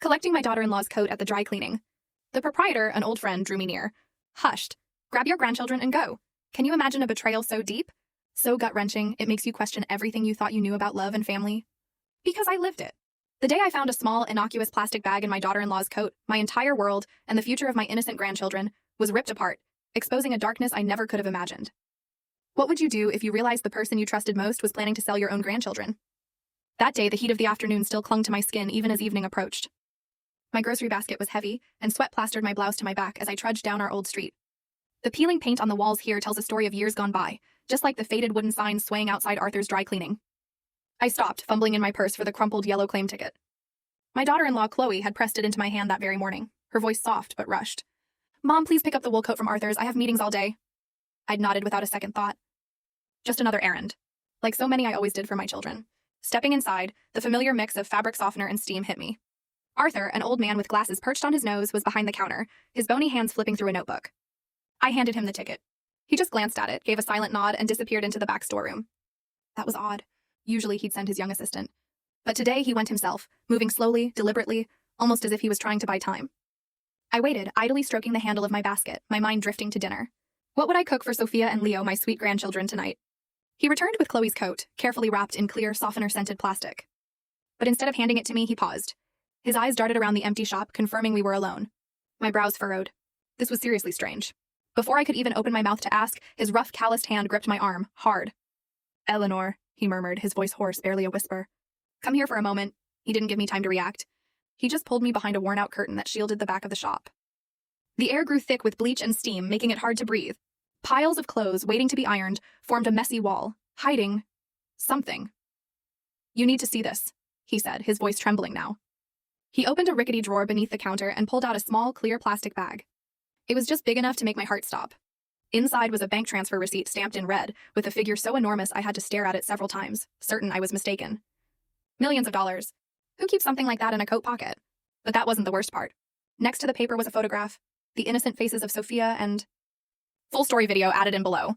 collecting my daughter-in-law's coat at the dry cleaning. The proprietor, an old friend, drew me near. Hushed. Grab your grandchildren and go. Can you imagine a betrayal so deep? So gut-wrenching, it makes you question everything you thought you knew about love and family. Because I lived it. The day I found a small, innocuous plastic bag in my daughter-in-law's coat, my entire world, and the future of my innocent grandchildren, was ripped apart, exposing a darkness I never could have imagined. What would you do if you realized the person you trusted most was planning to sell your own grandchildren? That day, the heat of the afternoon still clung to my skin even as evening approached. My grocery basket was heavy, and sweat plastered my blouse to my back as I trudged down our old street. The peeling paint on the walls here tells a story of years gone by, just like the faded wooden signs swaying outside Arthur's dry cleaning. I stopped, fumbling in my purse for the crumpled yellow claim ticket. My daughter-in-law, Chloe, had pressed it into my hand that very morning, her voice soft but rushed. "Mom, please pick up the wool coat from Arthur's. I have meetings all day." I'd nodded without a second thought. Just another errand. Like so many I always did for my children. Stepping inside, the familiar mix of fabric softener and steam hit me. Arthur, an old man with glasses perched on his nose, was behind the counter, his bony hands flipping through a notebook. I handed him the ticket. He just glanced at it, gave a silent nod, and disappeared into the back storeroom. That was odd. Usually he'd send his young assistant. But today he went himself, moving slowly, deliberately, almost as if he was trying to buy time. I waited, idly stroking the handle of my basket, my mind drifting to dinner. What would I cook for Sophia and Leo, my sweet grandchildren, tonight? He returned with Chloe's coat, carefully wrapped in clear, softener-scented plastic. But instead of handing it to me, he paused. His eyes darted around the empty shop, confirming we were alone. My brows furrowed. This was seriously strange. Before I could even open my mouth to ask, his rough, calloused hand gripped my arm, hard. "Eleanor," he murmured, his voice hoarse, barely a whisper. "Come here for a moment." He didn't give me time to react. He just pulled me behind a worn-out curtain that shielded the back of the shop. The air grew thick with bleach and steam, making it hard to breathe. Piles of clothes, waiting to be ironed, formed a messy wall, hiding something. "You need to see this," he said, his voice trembling now. He opened a rickety drawer beneath the counter and pulled out a small, clear plastic bag. It was just big enough to make my heart stop. Inside was a bank transfer receipt stamped in red, with a figure so enormous I had to stare at it several times, certain I was mistaken. Millions of dollars. Who keeps something like that in a coat pocket? But that wasn't the worst part. Next to the paper was a photograph, the innocent faces of Sophia and... Full story video added in below.